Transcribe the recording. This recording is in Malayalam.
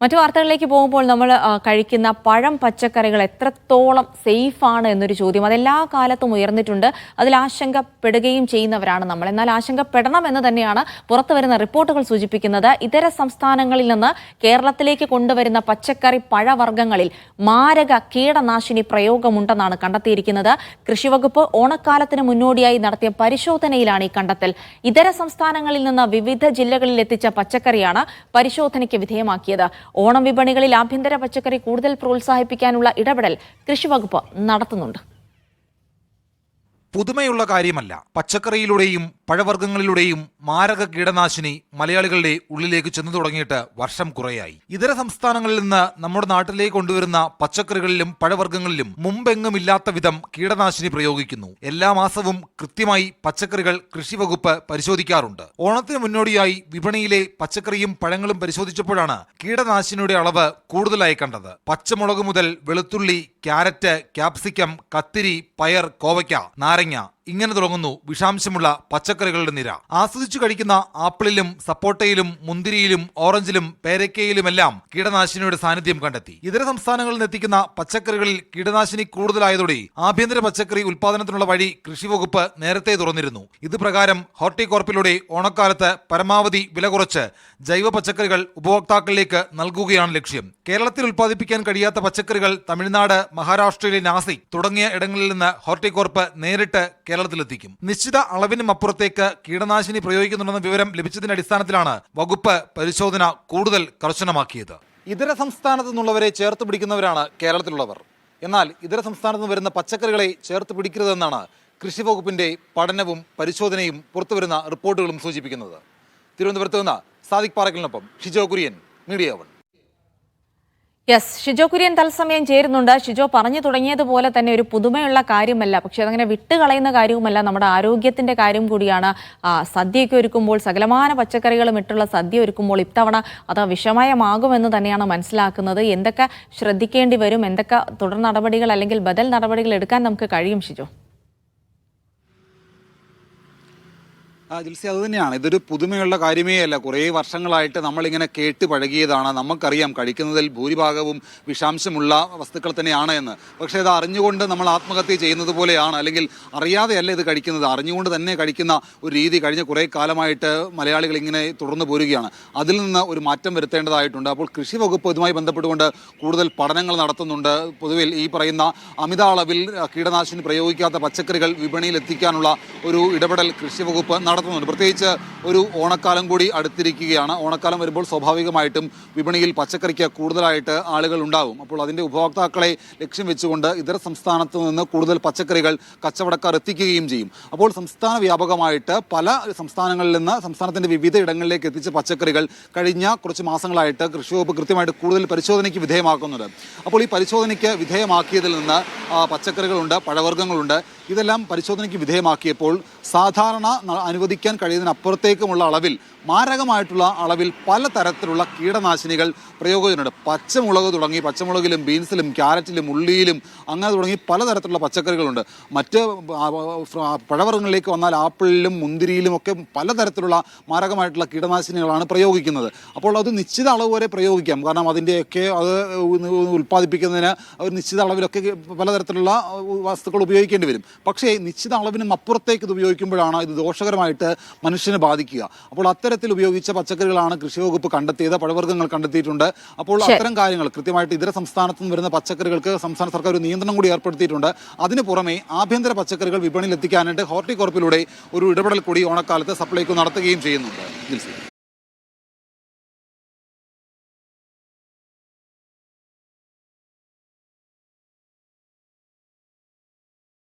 മറ്റു വാർത്തകളിലേക്ക് പോകുമ്പോൾ നമ്മൾ കഴിക്കുന്ന പഴം പച്ചക്കറികൾ എത്രത്തോളം സേഫാണ് എന്നൊരു ചോദ്യം അതെല്ലാ കാലത്തും ഉയർന്നിട്ടുണ്ട്. അതിൽ ആശങ്കപ്പെടുകയും ചെയ്യുന്നവരാണ് നമ്മൾ. എന്നാൽ ആശങ്കപ്പെടണം എന്ന് തന്നെയാണ് പുറത്തു വരുന്ന റിപ്പോർട്ടുകൾ സൂചിപ്പിക്കുന്നത്. ഇതര സംസ്ഥാനങ്ങളിൽ നിന്ന് കേരളത്തിലേക്ക് കൊണ്ടുവരുന്ന പച്ചക്കറി പഴവർഗ്ഗങ്ങളിൽ മാരക കീടനാശിനി പ്രയോഗമുണ്ടെന്നാണ് കണ്ടെത്തിയിരിക്കുന്നത്. കൃഷിവകുപ്പ് ഓണക്കാലത്തിന് മുന്നോടിയായി നടത്തിയ പരിശോധനയിലാണ് ഈ കണ്ടെത്തൽ. ഇതര സംസ്ഥാനങ്ങളിൽ നിന്ന് വിവിധ ജില്ലകളിൽ എത്തിച്ച പച്ചക്കറിയാണ് പരിശോധനയ്ക്ക് വിധേയമാക്കിയത്. ഓണം വിപണികളിൽ ആഭ്യന്തര പച്ചക്കറി കൂടുതൽ പ്രോത്സാഹിപ്പിക്കാനുള്ള ഇടപെടൽ കൃഷിവകുപ്പ് നടത്തുന്നുണ്ട്. പുതുമയുള്ള കാര്യമല്ല. പച്ചക്കറിയിലൂടെയും പഴവർഗ്ഗങ്ങളിലൂടെയും മാരക കീടനാശിനി മലയാളികളുടെ ഉള്ളിലേക്ക് ചെന്നു തുടങ്ങിയിട്ട് വർഷം കുറയായി. ഇതര സംസ്ഥാനങ്ങളിൽ നിന്ന് നമ്മുടെ നാട്ടിലേക്ക് കൊണ്ടുവരുന്ന പച്ചക്കറികളിലും പഴവർഗ്ഗങ്ങളിലും മുമ്പെങ്ങുമില്ലാത്ത വിധം കീടനാശിനി പ്രയോഗിക്കുന്നു. എല്ലാ മാസവും കൃത്യമായി പച്ചക്കറികൾ കൃഷിവകുപ്പ് പരിശോധിക്കാറുണ്ട്. ഓണത്തിന് മുന്നോടിയായി വിപണിയിലെ പച്ചക്കറിയും പഴങ്ങളും പരിശോധിച്ചപ്പോഴാണ് കീടനാശിനിയുടെ അളവ് കൂടുതലായി കണ്ടത്. പച്ചമുളക് മുതൽ വെളുത്തുള്ളി, ക്യാരറ്റ്, ക്യാപ്സിക്കം, കത്തിരി, പയർ, കോവയ്ക്ക, നാരങ്ങ ഇങ്ങനെ തുടങ്ങുന്നു വിഷാംശമുള്ള പച്ചക്കറികളുടെ നിര. ആസ്വദിച്ചു കഴിക്കുന്ന ആപ്പിളിലും സപ്പോട്ടയിലും മുന്തിരിയിലും ഓറഞ്ചിലും പേരക്കയിലുമെല്ലാം കീടനാശിനിയുടെ സാന്നിധ്യം കണ്ടെത്തി. ഇതര സംസ്ഥാനങ്ങളിൽ നിന്ന് എത്തിക്കുന്ന പച്ചക്കറികളിൽ കീടനാശിനി കൂടുതലായതോടെ ആഭ്യന്തര പച്ചക്കറി ഉൽപാദനത്തിനുള്ള വഴി കൃഷിവകുപ്പ് നേരത്തെ തുറന്നിരുന്നു. ഇത് പ്രകാരം ഹോർട്ടികോർപ്പിലൂടെ ഓണക്കാലത്ത് പരമാവധി വില കുറച്ച് ജൈവ പച്ചക്കറികൾ ഉപഭോക്താക്കളിലേക്ക് നൽകുകയാണ് ലക്ഷ്യം. കേരളത്തിൽ ഉൽപ്പാദിപ്പിക്കാൻ കഴിയാത്ത പച്ചക്കറികൾ തമിഴ്നാട്, മഹാരാഷ്ട്രയിലെ നാസിക് തുടങ്ങിയ ഇടങ്ങളിൽ നിന്ന് ഹോർട്ടികോർപ്പ് നേരിട്ട് കേരളത്തിലെത്തിക്കും. നിശ്ചിത അളവിനും അപ്പുറത്തേക്ക് കീടനാശിനി പ്രയോഗിക്കുന്നുണ്ടെന്ന വിവരം ലഭിച്ചതിന്റെ അടിസ്ഥാനത്തിലാണ് വകുപ്പ് പരിശോധന കൂടുതൽ കർശനമാക്കിയത്. ഇതര സംസ്ഥാനത്തു നിന്നുള്ളവരെ ചേർത്ത് പിടിക്കുന്നവരാണ് കേരളത്തിലുള്ളവർ. എന്നാൽ ഇതര സംസ്ഥാനത്ത് നിന്ന് വരുന്ന പച്ചക്കറികളെ ചേർത്ത് പിടിക്കരുതെന്നാണ് കൃഷിവകുപ്പിന്റെ പഠനവും പരിശോധനയും പുറത്തുവരുന്ന റിപ്പോർട്ടുകളും സൂചിപ്പിക്കുന്നത്. തിരുവനന്തപുരത്ത് നിന്ന് സാദിഖ് പാറക്കലിനൊപ്പം ഷിജോ കുര്യൻ, മീഡിയ 1. ഷിജോ കുര്യൻ തത്സമയം ചേരുന്നുണ്ട്. ഷിജോ പറഞ്ഞു തുടങ്ങിയതുപോലെ തന്നെ ഒരു പുതുമയുള്ള കാര്യമല്ല, പക്ഷെ അതങ്ങനെ വിട്ടുകളയുന്ന കാര്യവുമല്ല. നമ്മുടെ ആരോഗ്യത്തിന്റെ കാര്യം കൂടിയാണ്. സദ്യയൊക്കെ ഒരുക്കുമ്പോൾ സകലമാന പച്ചക്കറികളും ഇട്ടുള്ള സദ്യ ഒരുക്കുമ്പോൾ ഇത്തവണ അത് വിഷമയമാകുമെന്ന് തന്നെയാണ് മനസ്സിലാക്കുന്നത്. എന്തൊക്കെ ശ്രദ്ധിക്കേണ്ടി വരും, എന്തൊക്കെ തുടർ നടപടികൾ അല്ലെങ്കിൽ ബദൽ നടപടികൾ എടുക്കാൻ നമുക്ക് കഴിയും ഷിജോ? ജിൽസി, അത് തന്നെയാണ്. ഇതൊരു പുതുമയുള്ള കാര്യമേ അല്ല. കുറേ വർഷങ്ങളായിട്ട് നമ്മളിങ്ങനെ കേട്ട് പഴകിയതാണ്. നമുക്കറിയാം കഴിക്കുന്നതിൽ ഭൂരിഭാഗവും വിഷാംശമുള്ള വസ്തുക്കൾ തന്നെയാണ് എന്ന്. പക്ഷേ ഇത് അറിഞ്ഞുകൊണ്ട് നമ്മൾ ആത്മഹത്യ ചെയ്യുന്നത് പോലെയാണ്, അല്ലെങ്കിൽ അറിയാതെയല്ല ഇത് കഴിക്കുന്നത്, അറിഞ്ഞുകൊണ്ട് തന്നെ കഴിക്കുന്ന ഒരു രീതി കഴിഞ്ഞ കുറേ കാലമായിട്ട് മലയാളികൾ ഇങ്ങനെ തുടർന്നു പോരുകയാണ്. അതിൽ നിന്ന് ഒരു മാറ്റം വരുത്തേണ്ടതായിട്ടുണ്ട്. അപ്പോൾ കൃഷി വകുപ്പ് ഇതുമായി ബന്ധപ്പെട്ടുകൊണ്ട് കൂടുതൽ പഠനങ്ങൾ നടത്തുന്നുണ്ട്. പൊതുവിൽ ഈ പറയുന്ന അമിത അളവിൽ കീടനാശിനി പ്രയോഗിക്കാത്ത പച്ചക്കറികൾ വിപണിയിൽ എത്തിക്കാനുള്ള ഒരു ഇടപെടൽ കൃഷി വകുപ്പ് നടത്തുന്നുണ്ട്. പ്രത്യേകിച്ച് ഒരു ഓണക്കാലം കൂടി അടുത്തിരിക്കുകയാണ്. ഓണക്കാലം വരുമ്പോൾ സ്വാഭാവികമായിട്ടും വിപണിയിൽ പച്ചക്കറിക്ക് കൂടുതലായിട്ട് ആളുകൾ ഉണ്ടാവും. അപ്പോൾ അതിൻ്റെ ഉപഭോക്താക്കളെ ലക്ഷ്യം വെച്ചുകൊണ്ട് ഇതര സംസ്ഥാനത്ത് നിന്ന് കൂടുതൽ പച്ചക്കറികൾ കച്ചവടക്കാർ എത്തിക്കുകയും ചെയ്യും. അപ്പോൾ സംസ്ഥാന വ്യാപകമായിട്ട് പല സംസ്ഥാനങ്ങളിൽ നിന്ന് സംസ്ഥാനത്തിൻ്റെ വിവിധ ഇടങ്ങളിലേക്ക് എത്തിച്ച പച്ചക്കറികൾ കഴിഞ്ഞ കുറച്ച് മാസങ്ങളായിട്ട് കൃഷി വകുപ്പ് കൃത്യമായിട്ട് കൂടുതൽ പരിശോധനയ്ക്ക് വിധേയമാക്കുന്നുണ്ട്. അപ്പോൾ ഈ പരിശോധനയ്ക്ക് വിധേയമാക്കിയതിൽ നിന്ന് പച്ചക്കറികളുണ്ട്, പഴവർഗ്ഗങ്ങളുണ്ട്. ഇതെല്ലാം പരിശോധനയ്ക്ക് വിധേയമാക്കിയപ്പോൾ സാധാരണ അനുവദിക്കാൻ കഴിയുന്നതിനപ്പുറത്തേക്കുമുള്ള അളവിൽ, മാരകമായിട്ടുള്ള അളവിൽ പലതരത്തിലുള്ള കീടനാശിനികൾ പ്രയോഗിക്കുന്നുണ്ട്. പച്ചമുളക് തുടങ്ങി, പച്ചമുളകിലും ബീൻസിലും ക്യാരറ്റിലും ഉള്ളിയിലും അങ്ങനെ തുടങ്ങി പലതരത്തിലുള്ള പച്ചക്കറികളുണ്ട്. മറ്റ് പഴവർഗ്ഗങ്ങളിലേക്ക് വന്നാൽ ആപ്പിളിലും മുന്തിരിയിലും ഒക്കെ പലതരത്തിലുള്ള മാരകമായിട്ടുള്ള കീടനാശിനികളാണ് പ്രയോഗിക്കുന്നത്. അപ്പോൾ അത് നിശ്ചിത അളവ് വരെ പ്രയോഗിക്കാം. കാരണം അതിൻ്റെയൊക്കെ അത് ഉൽപ്പാദിപ്പിക്കുന്നതിന് ഒരു നിശ്ചിത അളവിലൊക്കെ പലതരത്തിലുള്ള വസ്തുക്കൾ ഉപയോഗിക്കേണ്ടി വരും. പക്ഷേ നിശ്ചിത അളവിനും അപ്പുറത്തേക്ക് ഇത് ഉപയോഗിക്കുമ്പോഴാണ് ഇത് ദോഷകരമായിട്ട് മനുഷ്യനെ ബാധിക്കുക. അപ്പോൾ അത്തരത്തിൽ ഉപയോഗിച്ച പച്ചക്കറികളാണ് കൃഷി വകുപ്പ് കണ്ടെത്തിയത്, പഴവർഗ്ഗങ്ങൾ കണ്ടെത്തിയിട്ടുണ്ട്. അപ്പോൾ അത്തരം കാര്യങ്ങൾ കൃത്യമായിട്ട് ഇതര സംസ്ഥാനത്ത് നിന്ന് വരുന്ന പച്ചക്കറികൾക്ക് സംസ്ഥാന സർക്കാർ ഒരു നിയന്ത്രണം കൂടി ഏർപ്പെടുത്തിയിട്ടുണ്ട്. അതിന് പുറമെ ആഭ്യന്തര പച്ചക്കറികൾ വിപണിയിൽ എത്തിക്കാനായിട്ട് ഹോർട്ടികോർപ്പിലൂടെ ഒരു ഇടപെടൽ കൂടി ഓണക്കാലത്ത് സപ്ലൈകോ നടത്തുകയും ചെയ്യുന്നുണ്ട്.